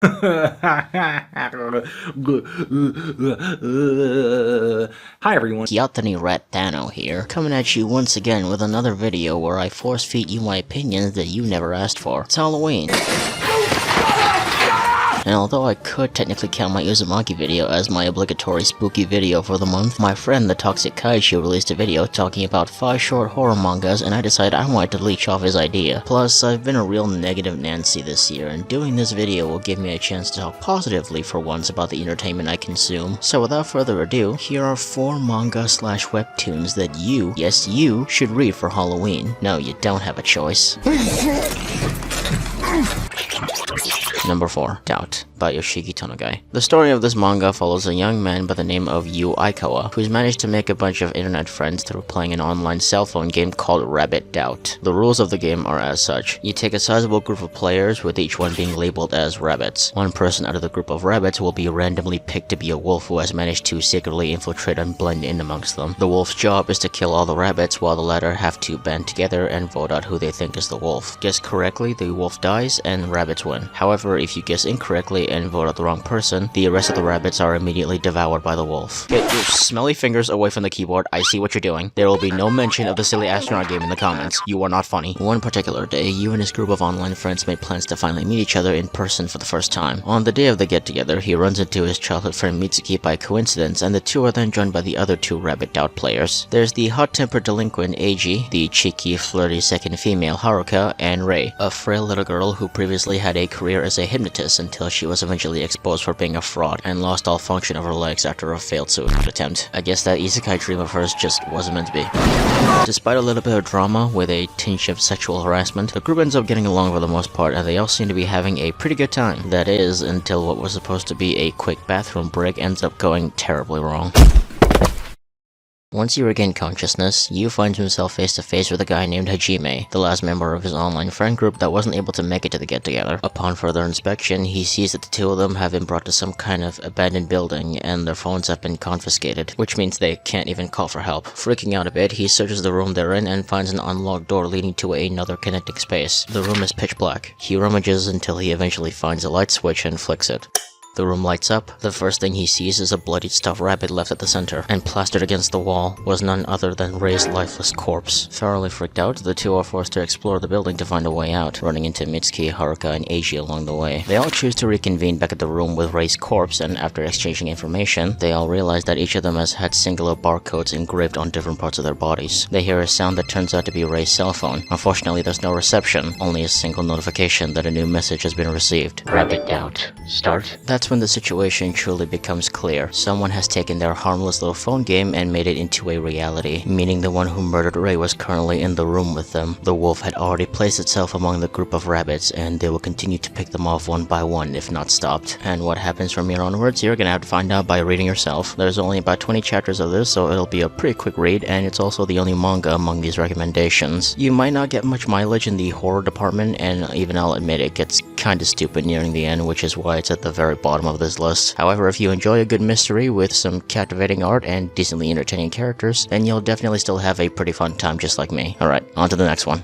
Hi everyone. Yatani Rat Dano here, coming at you once again with another video where I force feed you my opinions that you never asked for. It's Halloween. And although I could technically count my Uzumaki video as my obligatory spooky video for the month, my friend the Toxic Kaiju released a video talking about 5 short horror mangas, and I decided I wanted to leech off his idea. Plus, I've been a real negative Nancy this year, and doing this video will give me a chance to talk positively for once about the entertainment I consume. So without further ado, here are 4 manga/webtoons that you, yes you, should read for Halloween. No, you don't have a choice. Number 4. Doubt, by Yoshiki Tonogai. The story of this manga follows a young man by the name of Yu Aikawa, who's managed to make a bunch of internet friends through playing an online cell phone game called Rabbit Doubt. The rules of the game are as such. You take a sizable group of players, with each one being labeled as rabbits. One person out of the group of rabbits will be randomly picked to be a wolf who has managed to secretly infiltrate and blend in amongst them. The wolf's job is to kill all the rabbits, while the latter have to band together and vote out who they think is the wolf. Guess correctly, the wolf dies, and rabbits win. However, if you guess incorrectly and vote out the wrong person, the rest of the rabbits are immediately devoured by the wolf. Get your smelly fingers away from the keyboard, I see what you're doing. There will be no mention of the silly astronaut game in the comments. You are not funny. One particular day, Yu and his group of online friends made plans to finally meet each other in person for the first time. On the day of the get-together, he runs into his childhood friend Mitsuki by coincidence, and the two are then joined by the other 2 Rabbit Doubt players. There's the hot-tempered delinquent Eiji, the cheeky, flirty second female Haruka, and Rei, a frail little girl who previously had a career as a hypnotist until she was eventually exposed for being a fraud and lost all function of her legs after a failed suicide attempt. I guess that isekai dream of hers just wasn't meant to be. Despite a little bit of drama with a tinge of sexual harassment, the group ends up getting along for the most part, and they all seem to be having a pretty good time. That is, until what was supposed to be a quick bathroom break ends up going terribly wrong. Once he regained consciousness, Yu finds himself face to face with a guy named Hajime, the last member of his online friend group that wasn't able to make it to the get-together. Upon further inspection, he sees that the 2 of them have been brought to some kind of abandoned building, and their phones have been confiscated, which means they can't even call for help. Freaking out a bit, he searches the room they're in and finds an unlocked door leading to another connecting space. The room is pitch black. He rummages until he eventually finds a light switch and flicks it. The room lights up. The first thing he sees is a bloodied stuffed rabbit left at the center, and plastered against the wall was none other than Rei's lifeless corpse. Thoroughly freaked out, the 2 are forced to explore the building to find a way out, running into Mitsuki, Haruka, and Eiji along the way. They all choose to reconvene back at the room with Rei's corpse, and after exchanging information, they all realize that each of them has had singular barcodes engraved on different parts of their bodies. They hear a sound that turns out to be Rei's cell phone. Unfortunately, there's no reception, only a single notification that a new message has been received. Rabbit Doubt. Start. That's when the situation truly becomes clear. Someone has taken their harmless little phone game and made it into a reality, meaning the one who murdered Rei was currently in the room with them. The wolf had already placed itself among the group of rabbits, and they will continue to pick them off one by one if not stopped. And what happens from here onwards, you're gonna have to find out by reading yourself. There's only about 20 chapters of this, so it'll be a pretty quick read, and it's also the only manga among these recommendations. You might not get much mileage in the horror department, and even I'll admit it gets kinda stupid nearing the end, which is why it's at the very bottom of this list. However, if you enjoy a good mystery with some captivating art and decently entertaining characters, then you'll definitely still have a pretty fun time just like me. Alright, on to the next one.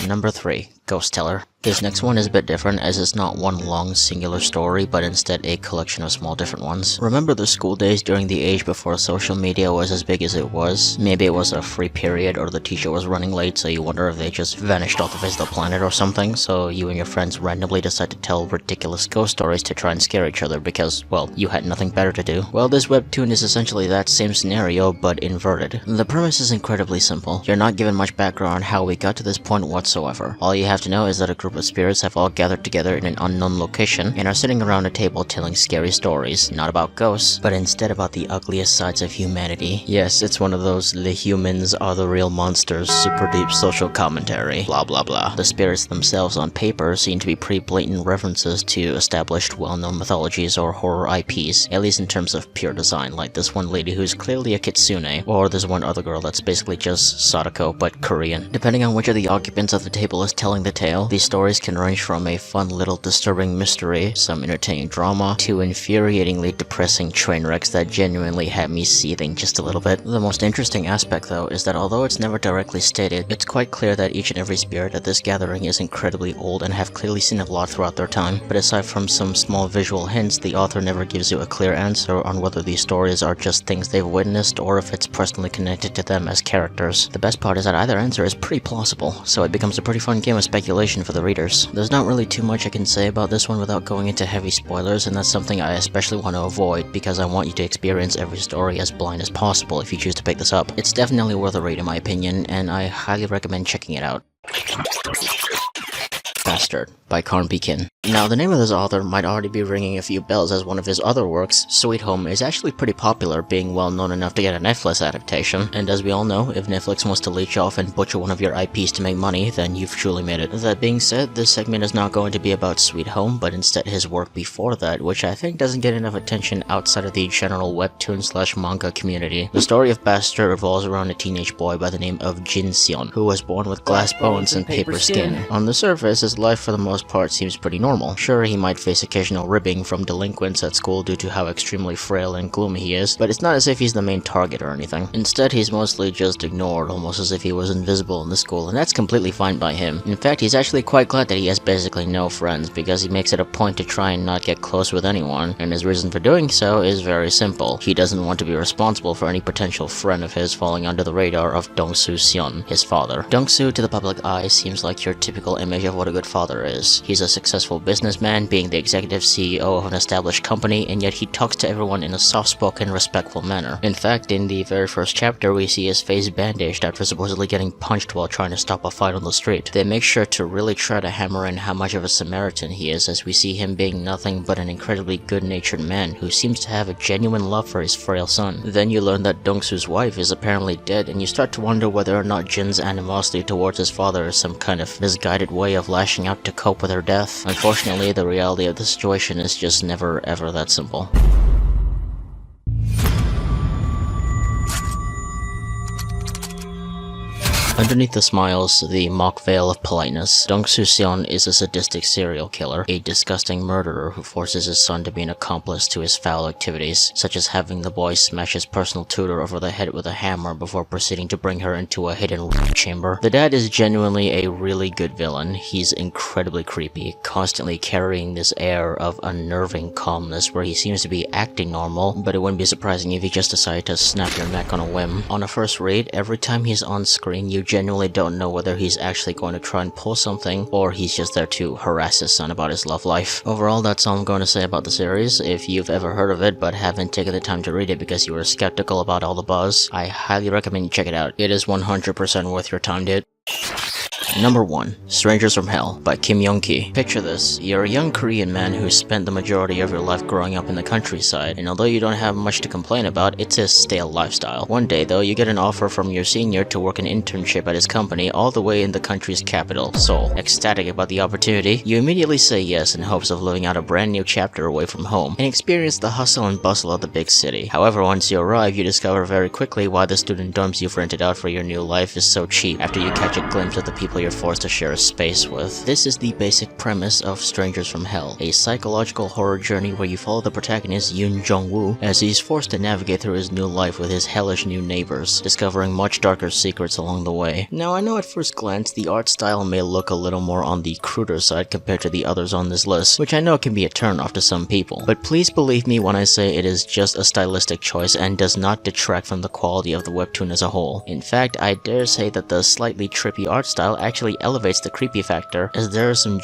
Number 3. Ghost Teller. This next one is a bit different, as it's not one long singular story, but instead a collection of small different ones. Remember the school days during the age before social media was as big as it was? Maybe it was a free period, or the teacher was running late, so you wonder if they just vanished off the face of the planet or something, so you and your friends randomly decide to tell ridiculous ghost stories to try and scare each other because, well, you had nothing better to do. Well, this webtoon is essentially that same scenario, but inverted. The premise is incredibly simple. You're not given much background on how we got to this point whatsoever. All you have to know is that a group of spirits have all gathered together in an unknown location and are sitting around a table telling scary stories, not about ghosts, but instead about the ugliest sides of humanity. Yes, it's one of those "the humans are the real monsters" super deep social commentary, blah blah blah. The spirits themselves on paper seem to be pretty blatant references to established well-known mythologies or horror IPs, at least in terms of pure design, like this one lady who's clearly a kitsune, or there's one other girl that's basically just Sadako but Korean. Depending on which of the occupants of the table is telling the tale, the story stories can range from a fun little disturbing mystery, some entertaining drama, to infuriatingly depressing train wrecks that genuinely had me seething just a little bit. The most interesting aspect though is that although it's never directly stated, it's quite clear that each and every spirit at this gathering is incredibly old and have clearly seen a lot throughout their time. But aside from some small visual hints, the author never gives you a clear answer on whether these stories are just things they've witnessed or if it's personally connected to them as characters. The best part is that either answer is pretty plausible, so it becomes a pretty fun game of speculation for the readers. There's not really too much I can say about this one without going into heavy spoilers, and that's something I especially want to avoid because I want you to experience every story as blind as possible if you choose to pick this up. It's definitely worth a read in my opinion, and I highly recommend checking it out. Bastard by Karn Pekin. Now, the name of this author might already be ringing a few bells, as one of his other works, Sweet Home, is actually pretty popular, being well known enough to get a Netflix adaptation. And as we all know, if Netflix wants to leech off and butcher one of your IPs to make money, then you've truly made it. That being said, this segment is not going to be about Sweet Home, but instead his work before that, which I think doesn't get enough attention outside of the general webtoon/manga community. The story of Bastard revolves around a teenage boy by the name of Jin Seon, who was born with glass bones and paper skin. On the surface, his life for the most part seems pretty normal. Sure, he might face occasional ribbing from delinquents at school due to how extremely frail and gloomy he is, but it's not as if he's the main target or anything. Instead, he's mostly just ignored, almost as if he was invisible in the school, and that's completely fine by him. In fact, he's actually quite glad that he has basically no friends, because he makes it a point to try and not get close with anyone, and his reason for doing so is very simple. He doesn't want to be responsible for any potential friend of his falling under the radar of Dong-soo Seon, his father. Dong-soo, to the public eye, seems like your typical image of what a good father is. He's a successful businessman, being the executive CEO of an established company, and yet he talks to everyone in a soft-spoken, respectful manner. In fact, in the very first chapter, we see his face bandaged after supposedly getting punched while trying to stop a fight on the street. They make sure to really try to hammer in how much of a Samaritan he is, as we see him being nothing but an incredibly good-natured man who seems to have a genuine love for his frail son. Then you learn that Dong-soo's wife is apparently dead, and you start to wonder whether or not Jin's animosity towards his father is some kind of misguided way of lashing out to cope with her death. Unfortunately, the reality of the situation is just never ever that simple. Underneath the smiles, the mock veil of politeness, Dong-soo Seon is a sadistic serial killer, a disgusting murderer who forces his son to be an accomplice to his foul activities, such as having the boy smash his personal tutor over the head with a hammer before proceeding to bring her into a hidden rape chamber. The dad is genuinely a really good villain. He's incredibly creepy, constantly carrying this air of unnerving calmness where he seems to be acting normal, but it wouldn't be surprising if he just decided to snap your neck on a whim. On a first read, every time he's on screen, you genuinely don't know whether he's actually going to try and pull something, or he's just there to harass his son about his love life. Overall, that's all I'm going to say about the series. If you've ever heard of it but haven't taken the time to read it because you were skeptical about all the buzz, I highly recommend you check it out. It is 100% worth your time, dude. Number 1. Strangers from Hell by Kim Young-ki. Picture this. You're a young Korean man who spent the majority of your life growing up in the countryside, and although you don't have much to complain about, it's a stale lifestyle. One day though, you get an offer from your senior to work an internship at his company all the way in the country's capital, Seoul. Ecstatic about the opportunity, you immediately say yes in hopes of living out a brand new chapter away from home, and experience the hustle and bustle of the big city. However, once you arrive, you discover very quickly why the student dorms you've rented out for your new life is so cheap after you catch a glimpse of the people you're forced to share a space with. This is the basic premise of Strangers from Hell, a psychological horror journey where you follow the protagonist Yoon Jong-woo as he's forced to navigate through his new life with his hellish new neighbors, discovering much darker secrets along the way. Now, I know at first glance the art style may look a little more on the cruder side compared to the others on this list, which I know can be a turn-off to some people, but please believe me when I say it is just a stylistic choice and does not detract from the quality of the webtoon as a whole. In fact, I dare say that the slightly trippy art style actually elevates the creepy factor, as there are some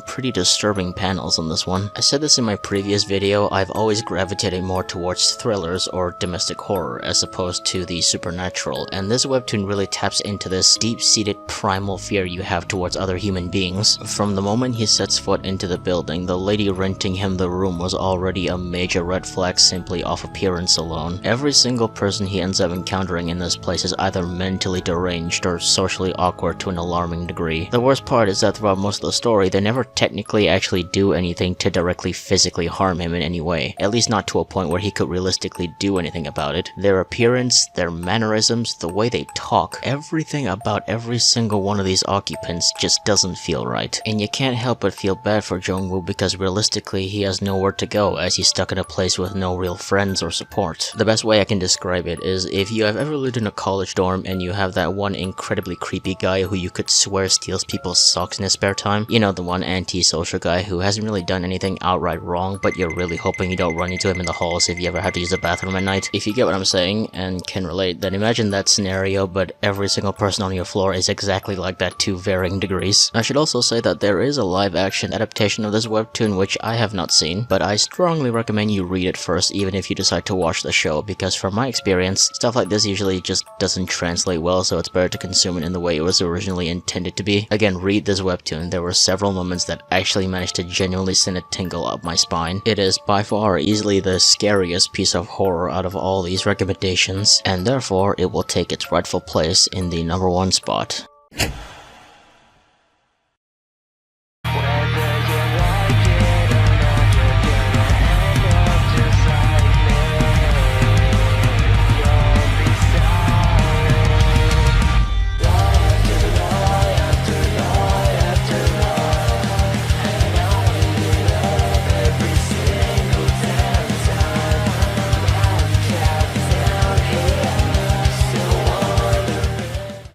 pretty disturbing panels in this one. I said this in my previous video, I've always gravitated more towards thrillers or domestic horror as opposed to the supernatural, and this webtoon really taps into this deep-seated primal fear you have towards other human beings. From the moment he sets foot into the building, the lady renting him the room was already a major red flag simply off appearance alone. Every single person he ends up encountering in this place is either mentally deranged or socially awkward to an an alarming degree. The worst part is that throughout most of the story, they never technically actually do anything to directly physically harm him in any way, at least not to a point where he could realistically do anything about it. Their appearance, their mannerisms, the way they talk, everything about every single one of these occupants just doesn't feel right. And you can't help but feel bad for Jungwoo because realistically he has nowhere to go as he's stuck in a place with no real friends or support. The best way I can describe it is if you have ever lived in a college dorm and you have that one incredibly creepy guy who you could swear steals people's socks in his spare time. You know, the one anti-social guy who hasn't really done anything outright wrong, but you're really hoping you don't run into him in the halls if you ever have to use the bathroom at night. If you get what I'm saying and can relate, then imagine that scenario, but every single person on your floor is exactly like that to varying degrees. I should also say that there is a live-action adaptation of this webtoon which I have not seen, but I strongly recommend you read it first even if you decide to watch the show, because from my experience, stuff like this usually just doesn't translate well, so it's better to consume it in the way it was originally intended to be. Again, read this webtoon. There were several moments that actually managed to genuinely send a tingle up my spine. It is by far easily the scariest piece of horror out of all these recommendations, and therefore it will take its rightful place in the #1 spot.